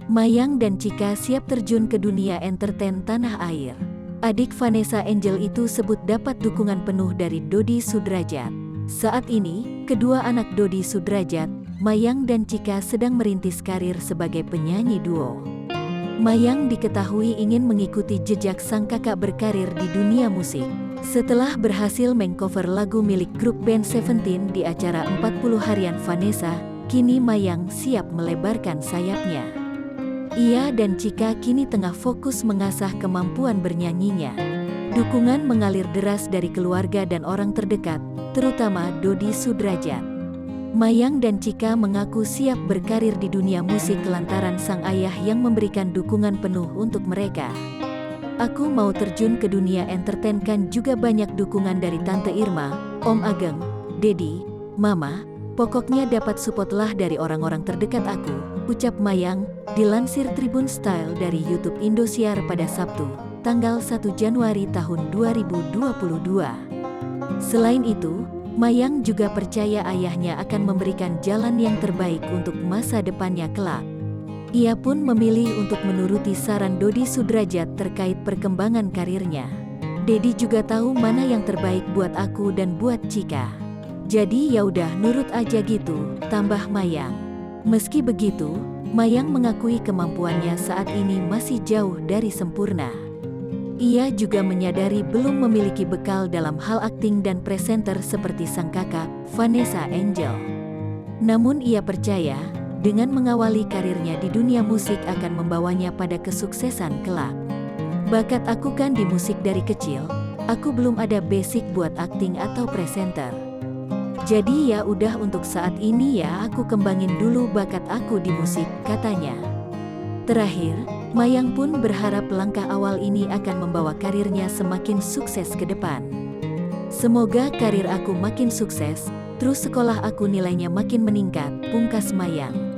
Mayang dan Cika siap terjun ke dunia entertain tanah air. Adik Vanessa Angel itu sebut dapat dukungan penuh dari Dodi Sudrajat. Saat ini, kedua anak Dodi Sudrajat, Mayang dan Cika sedang merintis karir sebagai penyanyi duo. Mayang diketahui ingin mengikuti jejak sang kakak berkarir di dunia musik. Setelah berhasil mengcover lagu milik grup band Seventeen di acara 40 harian Vanessa, kini Mayang siap melebarkan sayapnya. Ia dan Cika kini tengah fokus mengasah kemampuan bernyanyinya. Dukungan mengalir deras dari keluarga dan orang terdekat, terutama Dodi Sudrajat. Mayang dan Cika mengaku siap berkarir di dunia musik lantaran sang ayah yang memberikan dukungan penuh untuk mereka. Aku mau terjun ke dunia entertain kan juga banyak dukungan dari Tante Irma, Om Ageng, Dedi, Mama, pokoknya dapat support lah dari orang-orang terdekat aku, ucap Mayang, dilansir Tribun Style dari YouTube Indosiar pada Sabtu, tanggal 1 Januari tahun 2022. Selain itu, Mayang juga percaya ayahnya akan memberikan jalan yang terbaik untuk masa depannya kelak. Ia pun memilih untuk menuruti saran Dodi Sudrajat terkait perkembangan karirnya. Dedi juga tahu mana yang terbaik buat aku dan buat Cika. Jadi ya udah nurut aja gitu, tambah Mayang. Meski begitu, Mayang mengakui kemampuannya saat ini masih jauh dari sempurna. Ia juga menyadari belum memiliki bekal dalam hal akting dan presenter seperti sang kakak, Vanessa Angel. Namun ia percaya, dengan mengawali karirnya di dunia musik akan membawanya pada kesuksesan kelak. Bakat aku kan di musik dari kecil, aku belum ada basic buat akting atau presenter. Jadi ya udah untuk saat ini ya aku kembangin dulu bakat aku di musik, katanya. Terakhir, Mayang pun berharap langkah awal ini akan membawa karirnya semakin sukses ke depan. Semoga karir aku makin sukses, terus sekolah aku nilainya makin meningkat, pungkas Mayang.